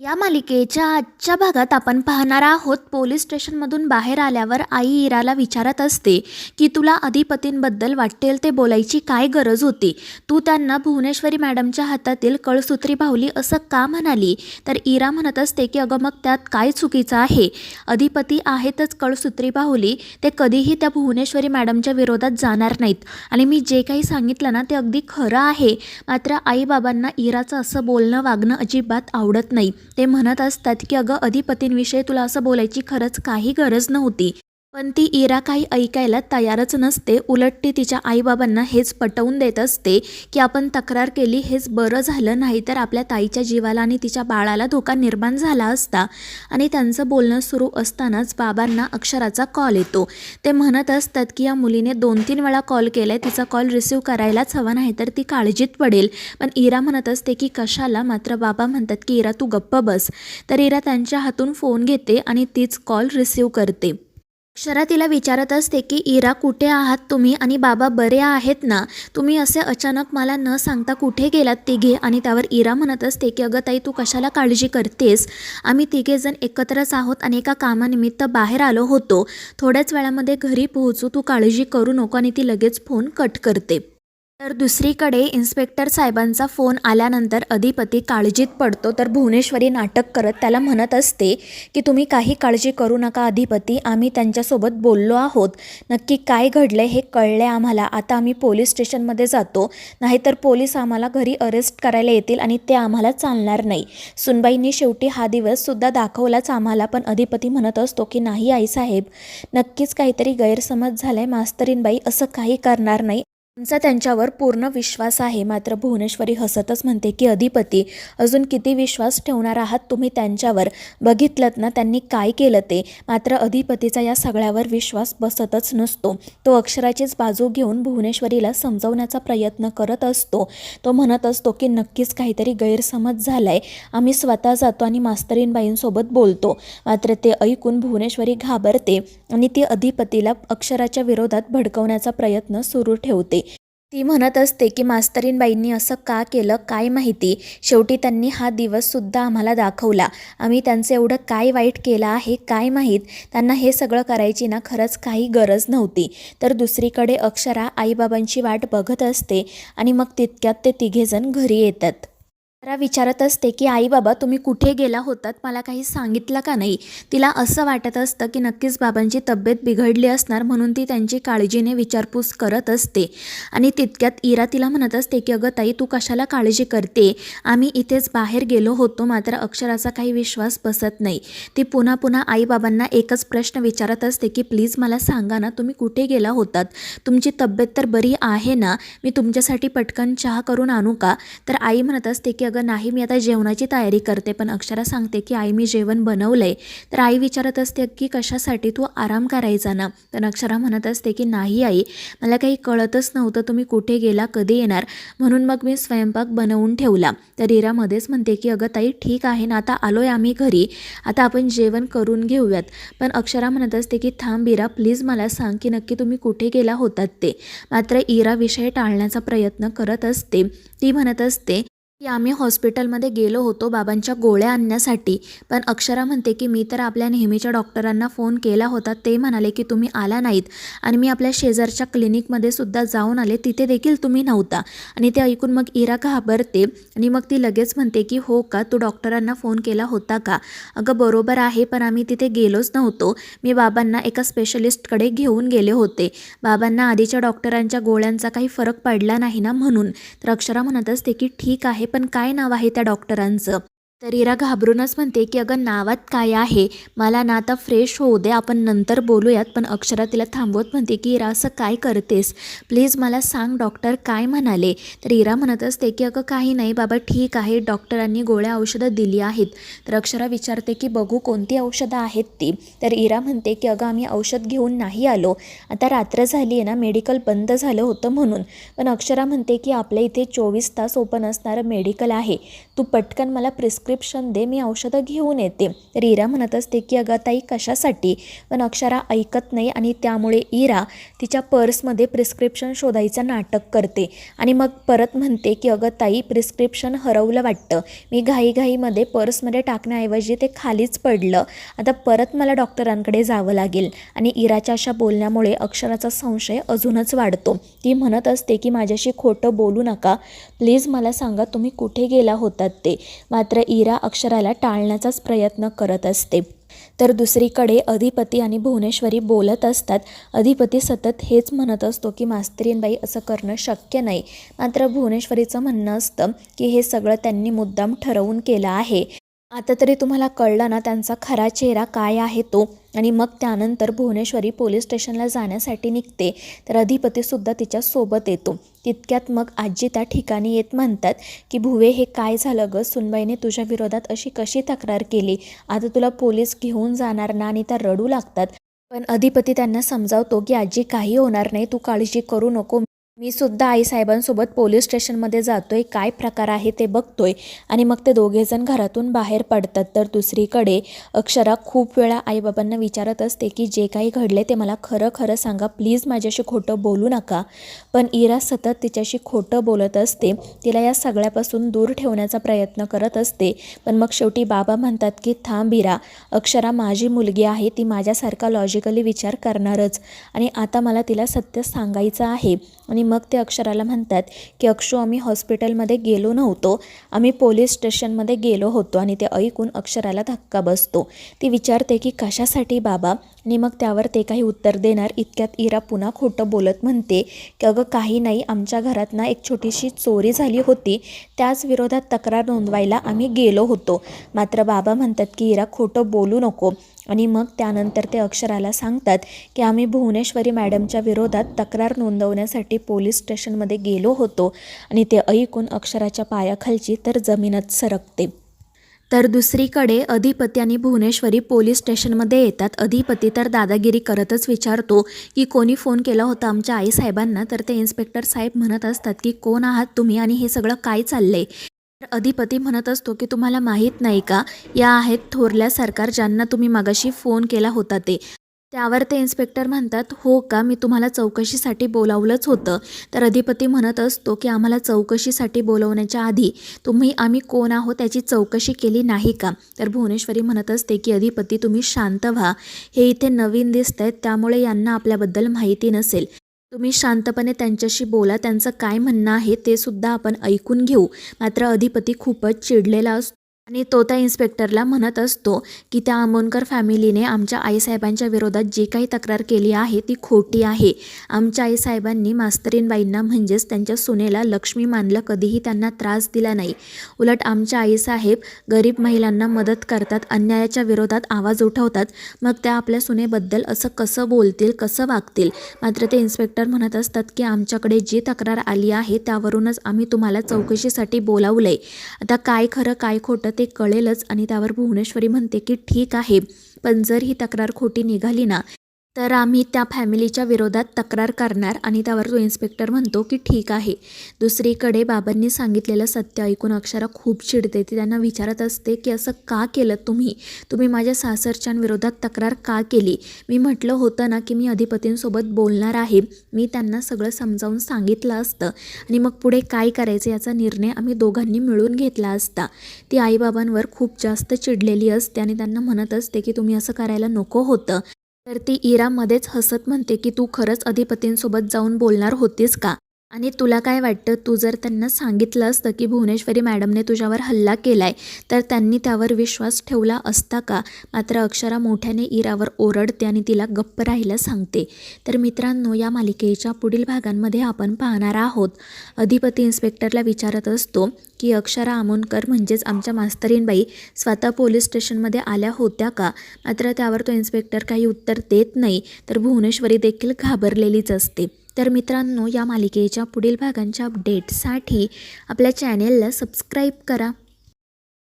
या मालिकेच्या आजच्या भागात आपण पाहणार आहोत पोलीस स्टेशनमधून बाहेर आल्यावर आई इराला विचारत असते की तुला अधिपतींबद्दल वाटेल ते बोलायची काय गरज होती. तू त्यांना भुवनेश्वरी मॅडमच्या हातातील कळसूत्री बाहुली असं का म्हणाली. तर इरा म्हणत असते की अगं मग त्यात काय चुकीचं आहे. अधिपती आहेतच कळसूत्री बाहुली, ते कधीही त्या भुवनेश्वरी मॅडमच्या विरोधात जाणार नाहीत आणि मी जे काही सांगितलं ना ते अगदी खरं आहे. मात्र आईबाबांना इराचं असं बोलणं वागणं अजिबात आवडत नाही. ते म्हणत असतात की अगं अधिपतींविषयी तुला असं बोलायची खरंच काही गरज नव्हती. पण ती इरा काही ऐकायला तयारच नसते. उलट ती तिच्या आईबाबांना हेच पटवून देत असते की आपण तक्रार केली हेच बरं झालं, नाही तर आपल्या ताईच्या जीवाला आणि तिच्या बाळाला धोका निर्माण झाला असता. आणि त्यांचं बोलणं सुरू असतानाच बाबांना अक्षराचा कॉल येतो. ते म्हणत असतात की या मुलीने 2-3 वेळा कॉल केलाय, तिचा कॉल रिसीव करायलाच हवा, नाही तर ती काळजीत पडेल. पण इरा म्हणत असते की कशाला. मात्र बाबा म्हणतात की इरा तू गप्प बस. तर इरा त्यांच्या हातून फोन घेते आणि तीच कॉल रिसीव करते. अक्षरा तिला विचारत असते की इरा कुठे आहात तुम्ही आणि बाबा बरे आहेत ना. तुम्ही असे अचानक मला न सांगता कुठे गेलात तिघे. आणि त्यावर इरा म्हणत असते की अगं ताई तू कशाला काळजी करतेस. आम्ही तिघेजण एकत्रच आहोत आणि एका कामानिमित्त बाहेर आलो होतो. थोड्याच वेळामध्ये घरी पोहोचू, तू काळजी करू नको. आणि ती लगेच फोन कट करते. तर दुसरीकडे इन्स्पेक्टर साहेबांचा फोन आल्यानंतर अधिपती काळजीत पडतो. तर भुवनेश्वरी नाटक करत त्याला म्हणत असते की तुम्ही काही काळजी करू नका अधिपती, आम्ही त्यांच्यासोबत बोललो आहोत. नक्की काय घडलं हे कळले आम्हाला. आता आम्ही पोलीस स्टेशनमध्ये जातो, नाहीतर पोलीस आम्हाला घरी अरेस्ट करायला येतील आणि ते आम्हाला चालणार नाही. सुनबाईंनी शेवटी हा दिवससुद्धा दाखवलाच आम्हाला. पण अधिपती म्हणत असतो की नाही आईसाहेब, नक्कीच काहीतरी गैरसमज झालाय. मास्तरीनबाई असं काही करणार नाही, आमचा त्यांच्यावर पूर्ण विश्वास आहे. मात्र भुवनेश्वरी हसतच म्हणते की अधिपती अजून किती विश्वास ठेवणार आहात तुम्ही त्यांच्यावर. बघितलंत ना त्यांनी काय केलं ते. मात्र अधिपतीचा या सगळ्यावर विश्वास बसतच नसतो. तो अक्षराचीच बाजू घेऊन भुवनेश्वरीला समजवण्याचा प्रयत्न करत असतो. तो म्हणत असतो की नक्कीच काहीतरी गैरसमज झालाय, आम्ही स्वतः जातो आणि मास्तरीनबाईंसोबत बोलतो. मात्र ते ऐकून भुवनेश्वरी घाबरते आणि ती अधिपतीला अक्षराच्या विरोधात भडकवण्याचा प्रयत्न सुरू ठेवते. ती म्हणत असते की मास्तरीनबाईंनी असं का केलं काय माहिती. शेवटी त्यांनी हा दिवससुद्धा आम्हाला दाखवला. आम्ही त्यांचं एवढं काय वाईट केलं आहे काय माहीत. त्यांना हे सगळं करायची ना खरंच काही गरज नव्हती. तर दुसरीकडे अक्षरा आईबाबांची वाट बघत असते आणि मग तितक्यात ते तिघेजण घरी येतात. अक्षरा विचारत असते की आई बाबा तुम्ही कुठे गेला होतात, मला काही सांगितलं का नाही. तिला असं वाटत असतं की नक्कीच बाबांची तब्येत बिघडली असणार, म्हणून ती त्यांची काळजीने विचारपूस करत असते. आणि तितक्यात इरा तिला म्हणत असते की अगं ताई तू कशाला काळजी करते, आम्ही इथेच बाहेर गेलो होतो. मात्र अक्षराचा काही विश्वास बसत नाही. ती पुन्हा पुन्हा आईबाबांना एकच प्रश्न विचारत असते की प्लीज मला सांगा ना तुम्ही कुठे गेला होतात, तुमची तब्येत तर बरी आहे ना, मी तुमच्यासाठी पटकन चहा करून आणू का. तर आई म्हणत असते की अगं नाही मी आता जेवणाची तयारी करते. पण अक्षरा सांगते की आई मी जेवण बनवलंय. तर आई विचारत असते की कशासाठी, तू आराम करायचा ना. तर अक्षरा म्हणत असते की नाही आई, मला काही कळतच नव्हतं तुम्ही कुठे गेला कधी येणार, म्हणून मग मी स्वयंपाक बनवून ठेवला. तर इरा मध्येच म्हणते की अगं ताई ठीक आहे ना, आता आलोय आम्ही घरी, आता आपण जेवण करून घेऊयात. पण अक्षरा म्हणत असते की थांब इरा प्लीज मला सांग की नक्की तुम्ही कुठे गेला होतात ते. मात्र इरा विषय टाळण्याचा प्रयत्न करत असते. ती म्हणत असते की आम्ही हॉस्पिटलमध्ये गेलो होतो बाबांच्या गोळ्या आणण्यासाठी. पण अक्षरा म्हणते की मी तर आपल्या नेहमीच्या डॉक्टरांना फोन केला होता, ते म्हणाले की तुम्ही आला नाहीत. आणि मी आपल्या शेजारच्या क्लिनिकमध्ये सुद्धा जाऊन आले, तिथे देखील तुम्ही नव्हता. आणि ते ऐकून मग इरा घाबरते आणि मग ती लगेच म्हणते की हो का, तू डॉक्टरांना फोन केला होता का. अगं बरोबर आहे, पण आम्ही तिथे गेलोच नव्हतो. मी बाबांना एका स्पेशलिस्टकडे घेऊन गेले होते. बाबांना आधीच्या डॉक्टरांच्या गोळ्यांचा काही फरक पडला नाही ना म्हणून. तर अक्षरा म्हणत असते की ठीक आहे, पण काय नाव आहे त्या डॉक्टरांचं. तर इरा घाबरूनच म्हणते की अगं नावात काय आहे, मला ना आता फ्रेश होऊ दे, आपण नंतर बोलूयात. पण अक्षरा तिला थांबवत म्हणते की इरा असं काय करतेस, प्लीज मला सांग डॉक्टर काय म्हणाले. तर इरा म्हणत असते की अगं काही नाही बाबा, ठीक आहे, डॉक्टरांनी गोळ्या औषधं दिली आहेत. तर अक्षरा विचारते की बघू कोणती औषधं आहेत ती. तर इरा म्हणते की अगं आम्ही औषध घेऊन नाही आलो, आता रात्र झाली आहे ना, मेडिकल बंद झालं होतं म्हणून. पण अक्षरा म्हणते की आपल्या इथे 24 तास ओपन असणारं मेडिकल आहे, तू पटकन मला प्रिस्क्रिप्शन प्रिस्क्रिप्शन दे, मी औषधं घेऊन येते. तर इरा म्हणत असते की अगं ताई कशासाठी, पण अक्षरा ऐकत नाही आणि त्यामुळे इरा तिच्या पर्समध्ये प्रिस्क्रिप्शन शोधायचं नाटक करते आणि मग परत म्हणते की अगं ताई प्रिस्क्रिप्शन हरवलं वाटतं, मी घाईघाईमध्ये पर्समध्ये टाकण्याऐवजी ते खालीच पडलं, आता परत मला डॉक्टरांकडे जावं लागेल. आणि इराच्या अशा बोलण्यामुळे अक्षराचा संशय अजूनच वाढतो. ती म्हणत असते की माझ्याशी खोटं बोलू नका प्लीज, मला सांगा तुम्ही कुठे गेला होतात ते. मात्र इरा अक्षराला टाळण्याचाच प्रयत्न करत असते. तर दुसरीकडे अधिपती आणि भुवनेश्वरी बोलत असतात. अधिपती सतत हेच म्हणत असतो की मास्तरीणबाई असं करणं शक्य नाही. मात्र भुवनेश्वरीचं म्हणणं असतं की हे सगळं त्यांनी मुद्दाम ठरवून केलं आहे. आता तरी तुम्हाला कळलं ना त्यांचा खरा चेहरा काय आहे तो. आणि मग त्यानंतर भुवनेश्वरी पोलीस स्टेशनला जाण्यासाठी निघते. तर अधिपतीसुद्धा तिच्यासोबत येतो. तितक्यात मग आजी त्या ठिकाणी येत म्हणतात की भुवे हे काय झालं गं, सुनबाईने तुझ्या विरोधात अशी कशी तक्रार केली, आता तुला पोलीस घेऊन जाणार ना. आणि त्या रडू लागतात. पण अधिपती त्यांना समजावतो की आजी काही होणार नाही, तू काळजी करू नको, मी सुद्धा आईसाहेबांसोबत पोलीस स्टेशनमध्ये जातोय, काय प्रकार आहे ते बघतोय. आणि मग ते दोघेजण घरातून बाहेर पडतात. तर दुसरीकडे अक्षरा खूप वेळा आईबाबांना विचारत असते की जे काही घडले ते मला खरं खरं सांगा प्लीज, माझ्याशी खोटं बोलू नका. पण इरा सतत तिच्याशी खोटं बोलत असते, तिला या सगळ्यापासून दूर ठेवण्याचा प्रयत्न करत असते. पण मग शेवटी बाबा म्हणतात की थांब इरा, अक्षरा माझी मुलगी आहे, ती माझ्यासारखा लॉजिकली विचार करणारच आणि आता मला तिला सत्य सांगायचं आहे. आणि मग ते अक्षराला म्हणतात की अक्षू, आम्ही हॉस्पिटलमध्ये गेलो नव्हतो, आम्ही पोलीस स्टेशनमध्ये गेलो होतो. आणि ते ऐकून अक्षराला धक्का बसतो. ती विचारते की कशासाठी बाबा. आणि मग त्यावर ते काही उत्तर देणार इतक्यात इरा पुन्हा खोटं बोलत म्हणते की अगं काही नाही, आमच्या घरात ना एक छोटीशी चोरी झाली होती, त्याच विरोधात तक्रार नोंदवायला आम्ही गेलो होतो. मात्र बाबा म्हणतात की इरा खोटं बोलू नको. आणि मग त्यानंतर ते अक्षराला सांगतात की आम्ही भुवनेश्वरी मॅडमच्या विरोधात तक्रार नोंदवण्यासाठी पोलीस स्टेशनमध्ये गेलो होतो. आणि ते ऐकून अक्षराच्या पायाखालची तर जमीनच सरकते. तर दुसरीकडे अधिपती आणि भुवनेश्वरी पोलीस स्टेशनमध्ये येतात. अधिपती तर दादागिरी करतच विचारतो की कोणी फोन केला होता आमच्या आईसाहेबांना. तर ते इन्स्पेक्टर साहेब म्हणत असतात की कोण आहात तुम्ही आणि हे सगळं काय चाललंय. तर अधिपती म्हणत असतो की तुम्हाला माहीत नाही का, या आहेत थोरल्या सरकार, ज्यांना तुम्ही मगाशी फोन केला होता ते. त्यावर ते इन्स्पेक्टर म्हणतात हो का, मी तुम्हाला चौकशीसाठी बोलावलंच होतं. तर अधिपती म्हणत असतो की आम्हाला चौकशीसाठी बोलवण्याच्या आधी आम्ही कोण आहोत त्याची चौकशी केली नाही का. तर भुवनेश्वरी म्हणत असते की अधिपती तुम्ही शांत व्हा, हे इथे नवीन दिसत आहेत त्यामुळे यांना आपल्याबद्दल माहिती नसेल, तुम्ही शांतपणे त्यांच्याशी बोला, त्यांचं काय म्हणणं आहे ते सुद्धा आपण ऐकून घेऊ. मात्र अधिपती खूपच चिडलेला असतो आणि तो त्या इन्स्पेक्टरला म्हणत असतो की त्या आमोणकर फॅमिलीने आमच्या आईसाहेबांच्या विरोधात जी काही तक्रार केली आहे ती खोटी आहे. आमच्या आईसाहेबांनी मास्तरीणबाईंना म्हणजेच त्यांच्या सुनेला लक्ष्मी मानलं, कधीही त्यांना त्रास दिला नाही. उलट आमच्या आईसाहेब गरीब महिलांना मदत करतात, अन्यायाच्या विरोधात आवाज उठवतात, मग त्या आपल्या सुनेबद्दल असं कसं बोलतील, कसं वागतील. मात्र ते इन्स्पेक्टर म्हणत असतात की आमच्याकडे जी तक्रार आली आहे त्यावरूनच आम्ही तुम्हाला चौकशीसाठी बोलावलंय, आता काय खरं काय खोटं ते कळेलच. आणि त्यावर भुवनेश्वरी म्हणते की ठीक आहे, पण जर ही तक्रार खोटी निघाली ना तर आम्ही त्या फॅमिलीच्या विरोधात तक्रार करणार. आणि त्यावर तो इन्स्पेक्टर म्हणतो की ठीक आहे. दुसरीकडे बाबांनी सांगितलेलं सत्य ऐकून अक्षरा खूप चिडते. ती त्यांना विचारत असते की असं का केलं तुम्ही माझ्या सासरच्यांविरोधात तक्रार का केली. मी म्हटलं होतं ना की मी अधिपतींसोबत बोलणार आहे, मी त्यांना सगळं समजावून सांगितलं असतं आणि मग पुढे काय करायचं याचा निर्णय आम्ही दोघांनी मिळून घेतला असता. ती आईबाबांवर खूप जास्त चिडलेली असते आणि त्यांना म्हणत असते की तुम्ही असं करायला नको होतं. तर ती इरा मध्येच हसत म्हणते की तू खरंच अधिपतींसोबत जाऊन बोलणार होतीस का, आणि तुला काय वाटतं, तू जर त्यांना सांगितलं असतं की भुवनेश्वरी मॅडमने तुझ्यावर हल्ला केलाय तर त्यांनी त्यावर विश्वास ठेवला असता का. मात्र अक्षरा मोठ्याने इरावर ओरडते आणि तिला गप्प राहायला सांगते. तर मित्रांनो, या मालिकेच्या पुढील भागांमध्ये आपण पाहणार आहोत अधिपती इन्स्पेक्टरला विचारत असतो की अक्षरा आमोणकर म्हणजेच आमच्या मास्तरीणबाई स्वतः पोलीस स्टेशनमध्ये आल्या होत्या का. मात्र त्यावर तो इन्स्पेक्टर काही उत्तर देत नाही. तर भुवनेश्वरी देखील घाबरलेलीच असते. तर मित्रांनो, या मालिकेच्या पुढील भागांच्या अपडेटसाठी आपल्या चॅनेलला सबस्क्राईब करा.